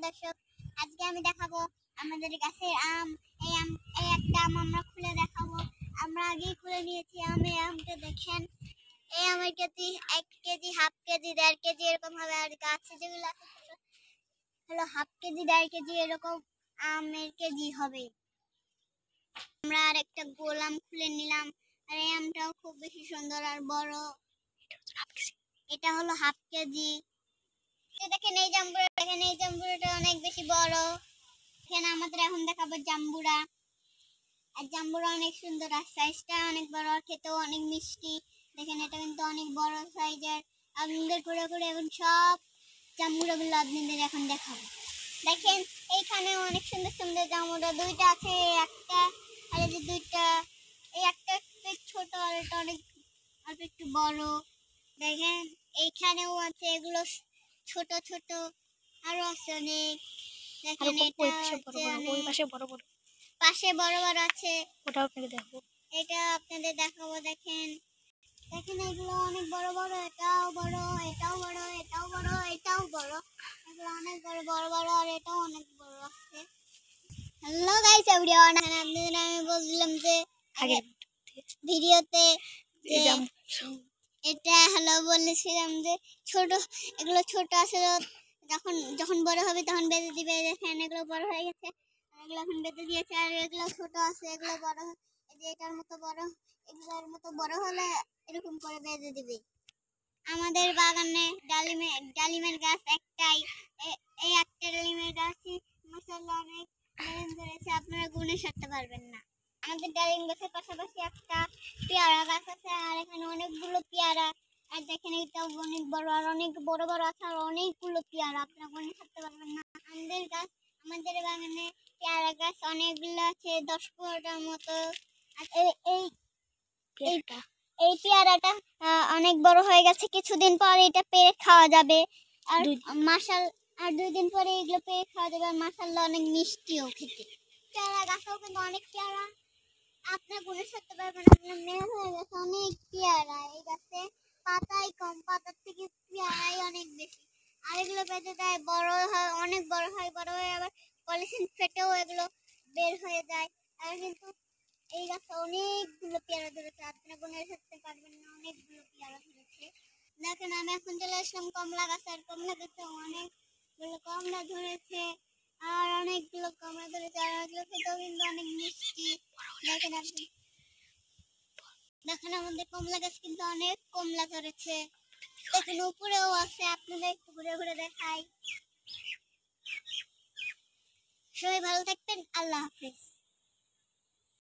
দর্শক, আজকে আমি দেখাবো আমাদের গাছের আম। এই একটা আম আমরা খুলে দেখাবো। আমরা আগেই খুলে নিয়েছি আমটা দেখেন। এই আমের KG 1 KG, half KG, 1.5 KG এরকম হবে। আর গাছে যেগুলো আছে হলো হাফ কেজি, 1.5 কেজি এরকম আমের কেজি হবে। আমরা আর একটা গোল আম খুলে নিলাম। আর এই আমটাও খুব বেশি সুন্দর আর বড়। এটা হলো হাফ কেজি। দেখেন এই জাম্বুরাটা অনেক বেশি বড়। এখানে আমাদের এখন দেখাবো জাম্বুরা। আর জাম্বুরা অনেক সুন্দর, আর সাইজটা অনেক বড়, খেতেও অনেক মিষ্টি। দেখেন এটা কিন্তু অনেক বড় সাইজের। আপনাদের ঘুরে ঘুরে এখন সব জাম্বুরাগুলো আপনাদের এখন দেখাবো। দেখেন এইখানে অনেক সুন্দর সুন্দর জাম্বুরা, দুইটা আছে, একটা আর এই যে দুইটা। এই একটা একটু ছোট আর এটা অনেক অল্প একটু বড়। দেখেন এইখানেও আছে, এগুলো ছোট ছোট, আরো আছে অনেক। দেখেন এটা ওই পাশে বড় বড়, পাশে বড় বড় আছে, ওটা আপনাকে দেখাবো। এটা আপনাদের দেখাবো। দেখেন দেখেন এগুলো অনেক বড় বড়, এটাও বড়, এটাও বড়, এটাও বড়, এটাও বড়। এগুলো অনেক বড় বড় বড়, আর এটাও অনেক বড় আছে। হ্যালো গাইস এভরিওয়ান, আপনাদের আমি বলছিলাম যে আগের ভিডিওতে যে যে এটা হ্যালো বলেছিলাম যে ছোট, এগুলো ছোট আছে, যখন যখন বড় হবে তখন বেঁধে দিবে। দেখেন এগুলো বড় হয়ে গেছে, এগুলো এখন বেঁধে দিয়েছে। আর এগুলো ছোট আছে, এগুলো বড়, এই যে এটার মতো বড়, এগুলোর মতো বড় হলে এরকম করে বেঁধে দিবে। আমাদের বাগানে ডালিমের গাছ একটাই, এই একটা ডালিমের গাছই মাশাআল্লাহ অনেক ডালিম ধরেছে, আপনারা গুণে সারতে পারবেন না। আমাদের ডালিম গাছের পাশাপাশি একটা পেয়ারা গাছ আছে, আর এখানে অনেকগুলো পেয়ারা। আর দেখেন এটাও অনেক বড়, আর অনেক বড় বড় আছে, আর অনেকগুলো পেয়ারা, আপনারা গুণে সারতে পারবেন না। আমাদের বাগানে পেয়ারা গাছ অনেকগুলো আছে, 10-15টার মতো। আর এই পেয়ারাটা অনেক বড় হয়ে গেছে, কিছুদিন পর এটা পেরে খাওয়া যাবে। আর আর 2 দিন পরে এগুলো পেরে খাওয়া যাবে। আর মাশাআল্লাহ অনেক মিষ্টিও খেতে। পেয়ারা গাছও কিন্তু অনেক পেয়ারা, আপনার গুনে সারতে পারবেন, আপনার মেয়ে হয়ে গেছে অনেক পেয়ারা। এই গাছে পাতাই কম, পাতার থেকে পেয়ারাই অনেক বেশি। আর এগুলো বেঁধে দেয়, বড় হয়, অনেক বড় হয়, বড় হয়ে আবার পলিথিন ফেটেও এগুলো বের হয়ে যায়। আর কিন্তু এই গাছে অনেকগুলো পেয়ারা ধরেছে, আপনারা গুনে সারতে পারবেন না, অনেকগুলো পেয়ারা ধরেছে। দেখেন আমি এখন চলে আসলাম কমলা গাছে, আর কমলা গাছে অনেকগুলো কমলা ধরেছে, আর অনেকগুলো কমলা ধরেছে, আর এগুলো খেতেও কিন্তু অনেক মিষ্টি। দেখেন আমাদের কমলা গাছ কিন্তু অনেক কমলা ধরেছে। দেখেন উপরেও আছে, আপনাদের একটু ঘুরে ঘুরে দেখাই। সবাই ভালো থাকবেন, আল্লাহ হাফেজ।